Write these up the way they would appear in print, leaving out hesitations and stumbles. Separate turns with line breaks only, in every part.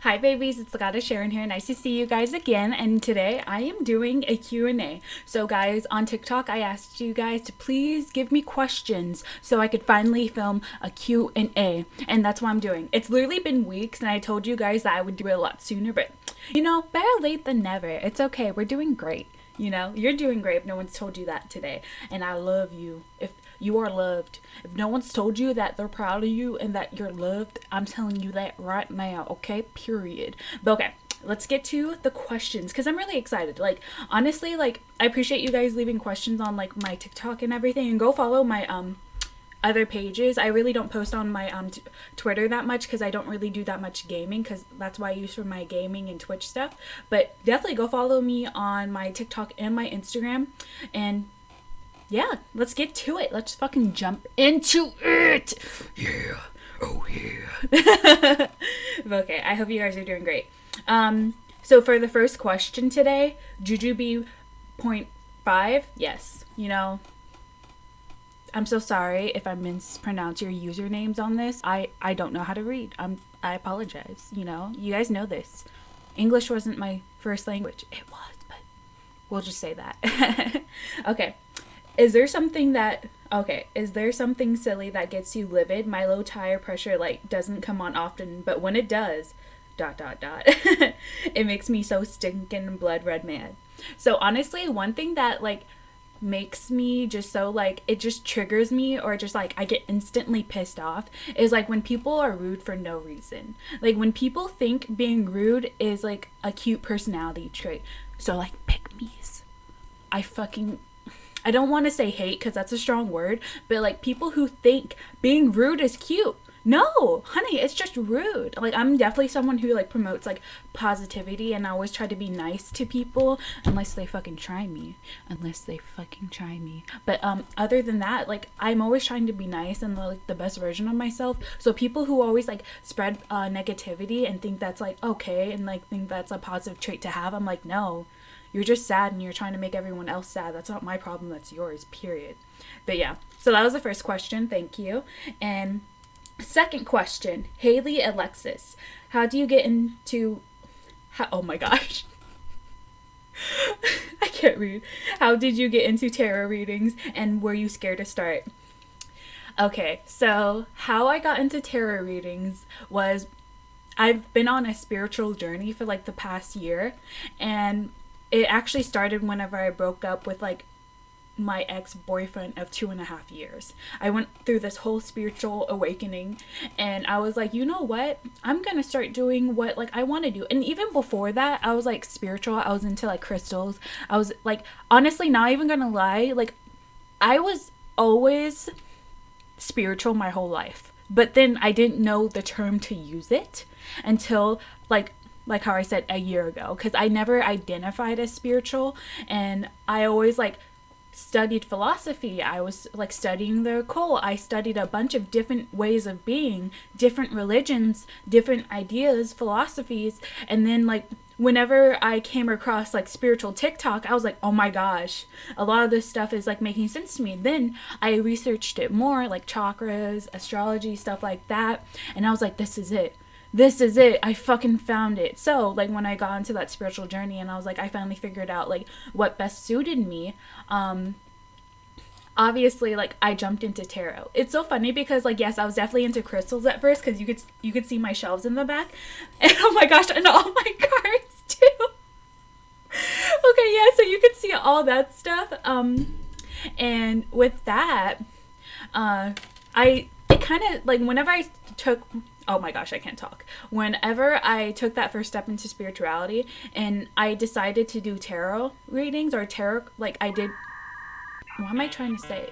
Hi babies, it's Legata Sharon here. Nice to see you guys again. And today I am doing a Q&A. So guys, on TikTok I asked you guys to please give me questions so I could finally film a Q&A. And that's what I'm doing. It's literally been weeks and I told you guys that I would do it a lot sooner, but better late than never. It's okay. We're doing great. You're doing great if no one's told you that today. And I love you. If you are loved. If no one's told you that they're proud of you and that you're loved, I'm telling you that right now, okay? Period. But okay, let's get to the questions because I'm really excited. Honestly, I appreciate you guys leaving questions on my TikTok and everything, and go follow my other pages. I really don't post on my Twitter that much because I don't really do that much gaming, because that's why I use for my gaming and Twitch stuff. But definitely go follow me on my TikTok and my Instagram. And yeah, let's get to it. Let's fucking jump into it. Yeah. Oh yeah. Okay, I hope you guys are doing great. So for the first question today, Jujube.5, yes. I'm so sorry if I mispronounce your usernames on this. I don't know how to read. I apologize. You guys know this. English wasn't my first language. It was, but we'll just say that. Okay. Is there something silly that gets you livid? My low tire pressure doesn't come on often, but when it does, ... it makes me so stinking blood red mad. So honestly, one thing that makes me just so it just triggers me, or just I get instantly pissed off, is when people are rude for no reason. When people think being rude is a cute personality trait. So pick me's. I don't want to say hate because that's a strong word, but people who think being rude is cute. No, honey, it's just rude. I'm definitely someone who promotes positivity, and I always try to be nice to people unless they fucking try me. But other than that, I'm always trying to be nice and the best version of myself. So people who always spread negativity and think that's okay, and think that's a positive trait to have, I'm no. You're just sad and you're trying to make everyone else sad. That's not my problem, that's yours, period. But yeah, so that was the first question. Thank you. And second question, Haley Alexis. How do you get into... oh my gosh. I can't read. How did you get into tarot readings, and were you scared to start? Okay, so how I got into tarot readings was... I've been on a spiritual journey for the past year, and it actually started whenever I broke up with my ex-boyfriend of 2.5 years. I went through this whole spiritual awakening, and I was you know what? I'm gonna start doing what I want to do. And even before that, I was spiritual. I was into crystals. I was honestly, not even gonna lie, I was always spiritual my whole life. But then I didn't know the term to use it until how I said a year ago, because I never identified as spiritual, and I always studied philosophy. I was studying the occult. I studied a bunch of different ways of being, different religions, different ideas, philosophies, and then whenever I came across spiritual TikTok, I was oh my gosh, a lot of this stuff is making sense to me. Then I researched it more, chakras, astrology, stuff like that, and I was this is it. This is it. I fucking found it. So, when I got into that spiritual journey, and I was I finally figured out, what best suited me, obviously, I jumped into tarot. It's so funny because, yes, I was definitely into crystals at first, because you could see my shelves in the back. And, oh my gosh, and all my cards, too. Okay, yeah, so you could see all that stuff. And with that, it kind of, whenever I took... oh my gosh, I can't talk. Whenever I took that first step into spirituality and I decided to do tarot readings, or tarot, I did... what am I trying to say?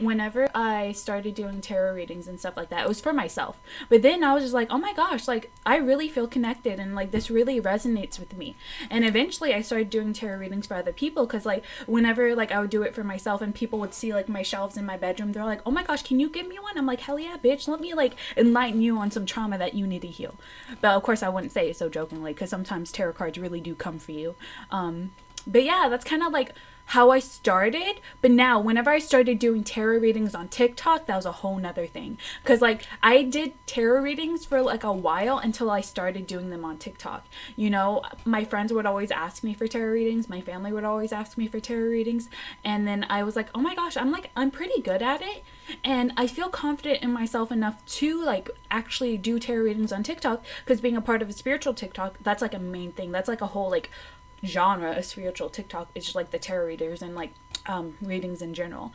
Whenever I started doing tarot readings and stuff like that, it was for myself. But then I was just oh my gosh, I really feel connected, and this really resonates with me. And eventually I started doing tarot readings for other people, because whenever I would do it for myself and people would see my shelves in my bedroom, they're oh my gosh, can you give me one? I'm hell yeah, bitch, let me enlighten you on some trauma that you need to heal. But of course I wouldn't say it so jokingly, because sometimes tarot cards really do come for you. But yeah, that's kind of how I started, but now whenever I started doing tarot readings on TikTok, that was a whole nother thing. Because like I did tarot readings for like a while until I started doing them on TikTok. You know, my friends would always ask me for tarot readings, my family would always ask me for tarot readings, and then I was like, oh my gosh, I'm pretty good at it, and I feel confident in myself enough to like actually do tarot readings on TikTok, because being a part of a spiritual TikTok, that's like a main thing. That's like a whole like genre of spiritual TikTok. It's just like the tarot readers and like readings in general.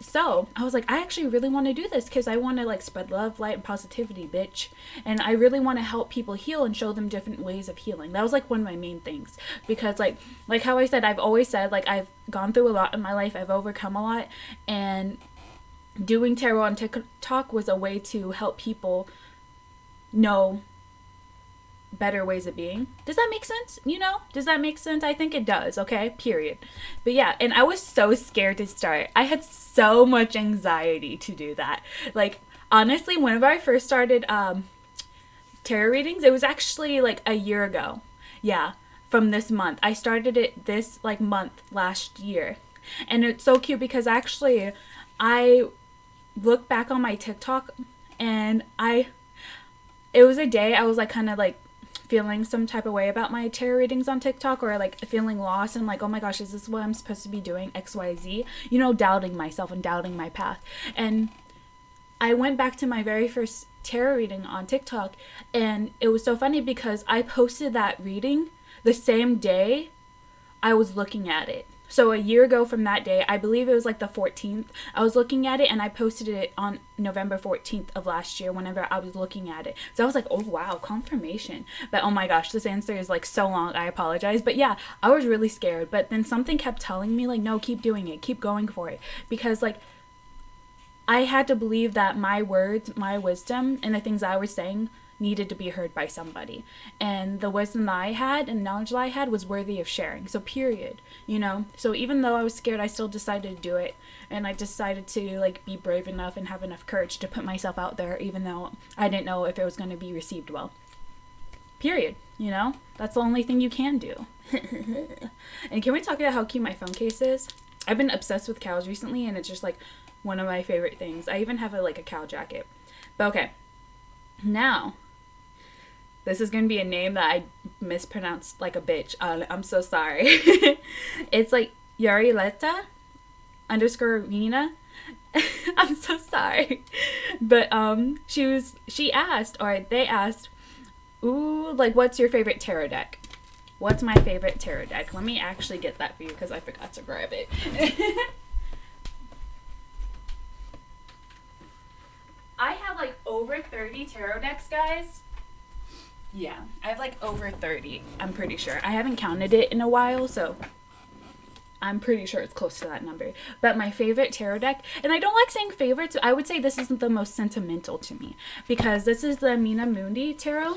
So I was like, I actually really want to do this because I want to like spread love, light, and positivity, bitch. And I really want to help people heal and show them different ways of healing. That was like one of my main things, because like how I said, I've always said like I've gone through a lot in my life, I've overcome a lot, and doing tarot on TikTok was a way to help people know better ways of being. Does that make sense? You know, does that make sense? I think it does. Okay, period. But yeah, and I was so scared to start. I had so much anxiety to do that. Like honestly, whenever I first started tarot readings, it was actually like a year ago. Yeah, from this month. I started it this like month last year. And it's so cute because actually I look back on my TikTok, and it was a day I was like kind of like feeling some type of way about my tarot readings on TikTok, or like feeling lost and like, oh my gosh, is this what I'm supposed to be doing, XYZ, you know, doubting myself and doubting my path. And I went back to my very first tarot reading on TikTok, and it was so funny because I posted that reading the same day I was looking at it. So a year ago from that day, I believe it was like the 14th, I was looking at it, and I posted it on November 14th of last year whenever I was looking at it. So I was like, oh wow, confirmation. But oh my gosh, this answer is like so long, I apologize. But yeah, I was really scared. But then something kept telling me like, no, keep doing it, keep going for it. Because like I had to believe that my words, my wisdom, and the things I was saying needed to be heard by somebody, and the wisdom that I had and knowledge that I had was worthy of sharing. So period, you know. So even though I was scared, I still decided to do it, and I decided to like be brave enough and have enough courage to put myself out there, even though I didn't know if it was going to be received well. Period. You know, that's the only thing you can do. And can we talk about how cute my phone case is? I've been obsessed with cows recently, and it's just like one of my favorite things. I even have a cow jacket. But okay, now this is going to be a name that I mispronounced like a bitch. I'm so sorry. It's like Yarileta _ Rina. I'm so sorry. But they asked, ooh, like, what's your favorite tarot deck? What's my favorite tarot deck? Let me actually get that for you because I forgot to grab it. I have like over 30 tarot decks, guys. Yeah, I have like over 30, I'm pretty sure. I haven't counted it in a while, so I'm pretty sure it's close to that number. But my favorite tarot deck, and I don't like saying favorites, I would say this isn't the most sentimental to me, because this is the Mina Mundi tarot,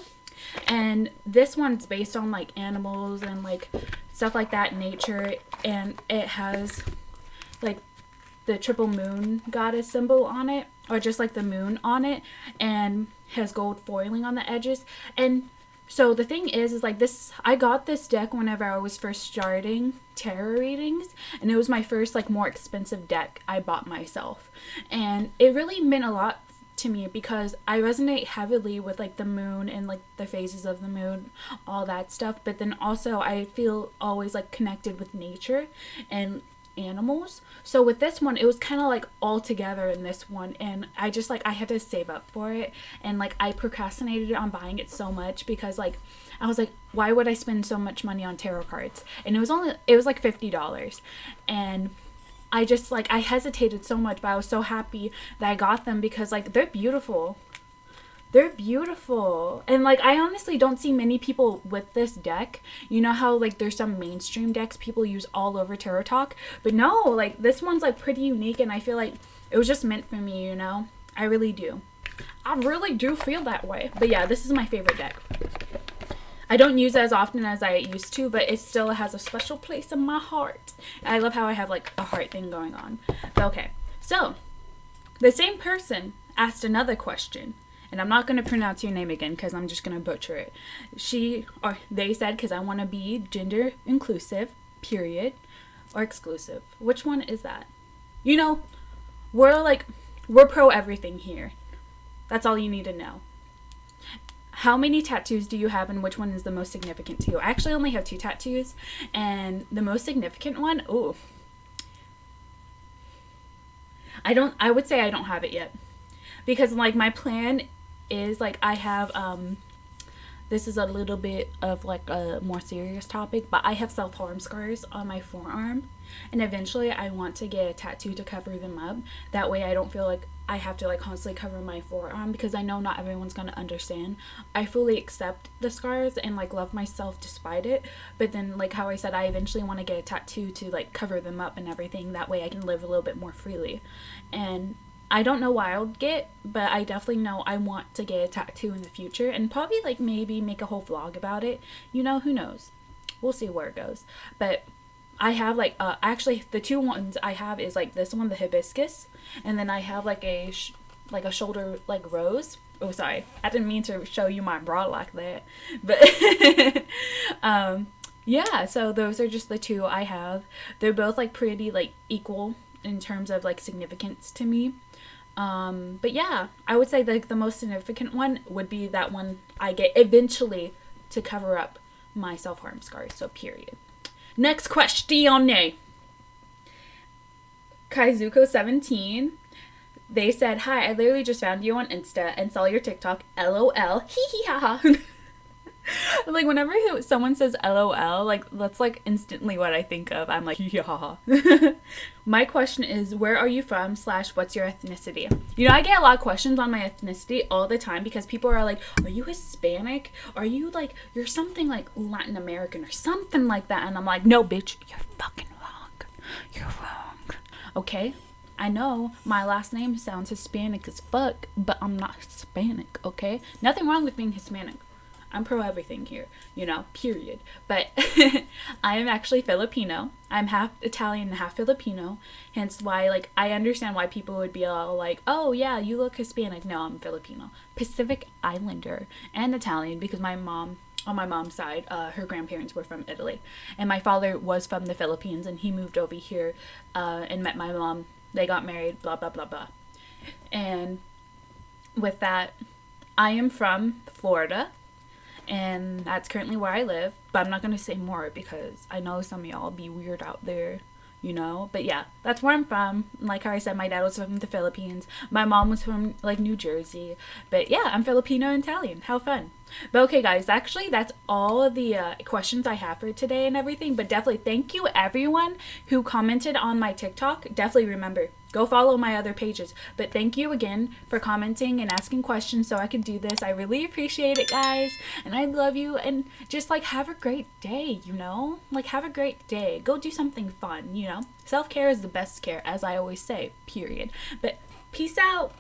and this one's based on like animals and like stuff like that, nature, and it has like the triple moon goddess symbol on it, or just like the moon on it, and has gold foiling on the edges. And so the thing is like this, I got this deck whenever I was first starting tarot readings, and it was my first like more expensive deck I bought myself, and it really meant a lot to me because I resonate heavily with like the moon and like the phases of the moon, all that stuff. But then also I feel always like connected with nature and animals. So with this one, it was kind of like all together in this one, and I just like I had to save up for it, and like I procrastinated on buying it so much because like I was like, why would I spend so much money on tarot cards? And it was like $50, and I just like I hesitated so much, but I was so happy that I got them because like they're beautiful. They're beautiful. And like I honestly don't see many people with this deck. You know how like there's some mainstream decks people use all over Tarot Talk, but no, like this one's like pretty unique, and I feel like it was just meant for me, you know. I really do feel that way. But yeah, this is my favorite deck. I don't use it as often as I used to, but it still has a special place in my heart. I love how I have like a heart thing going on. But okay, so the same person asked another question. And I'm not going to pronounce your name again because I'm just going to butcher it. They said, because I want to be gender inclusive, period. or exclusive? Which one is that? You know, we're pro everything here. That's all you need to know. How many tattoos do you have, and which one is the most significant to you? I actually only have 2 tattoos, and the most significant one, I would say I don't have it yet. Because like my plan is like I have this is a little bit of like a more serious topic, but I have self-harm scars on my forearm, and eventually I want to get a tattoo to cover them up. That way I don't feel like I have to like constantly cover my forearm, because I know not everyone's gonna understand. I fully accept the scars and like love myself despite it, but then like how I said, I eventually want to get a tattoo to like cover them up and everything. That way I can live a little bit more freely. And I don't know why I'll get, but I definitely know I want to get a tattoo in the future, and probably like maybe make a whole vlog about it. You know, who knows? We'll see where it goes. But I have like actually the 2 ones I have is like this one, the hibiscus, and then I have like a shoulder like rose. Oh, sorry, I didn't mean to show you my bra like that, but yeah. So those are just the 2 I have. They're both like pretty like equal in terms of like significance to me. But yeah, I would say like the most significant one would be that one I get eventually to cover up my self-harm scars. So period. Next question. Kaizuko17. They said, "Hi, I literally just found you on Insta and saw your TikTok. LOL. Hee hee ha ha." Like whenever someone says LOL, like that's like instantly what I think of. I'm like, hee hee ha ha. My question is, where are you from / what's your ethnicity? You know, I get a lot of questions on my ethnicity all the time, because people are like, are you Hispanic? Are you like, you're something like Latin American or something like that? And I'm like, no, bitch, you're fucking wrong. You're wrong. Okay? I know my last name sounds Hispanic as fuck, but I'm not Hispanic, okay? Nothing wrong with being Hispanic. I'm pro everything here, you know, period. But I am actually Filipino. I'm half Italian and half Filipino. Hence why, like, I understand why people would be all like, oh, yeah, you look Hispanic. No, I'm Filipino. Pacific Islander and Italian, because my mom, on my mom's side, her grandparents were from Italy. And my father was from the Philippines, and he moved over here and met my mom. They got married, blah, blah, blah, blah. And with that, I am from Florida. And that's currently where I live, but I'm not going to say more because I know some of y'all be weird out there, you know. But yeah, that's where I'm from. Like how I said, my dad was from the Philippines. My mom was from like New Jersey. But yeah, I'm Filipino and Italian. How fun. But okay, guys, actually that's all of the questions I have for today and everything. But definitely thank you everyone who commented on my TikTok. Definitely remember, go follow my other pages. But thank you again for commenting and asking questions so I can do this. I really appreciate it, guys. And I love you. And just like have a great day, you know? Like have a great day. Go do something fun, you know? Self-care is the best care, as I always say, period. But peace out.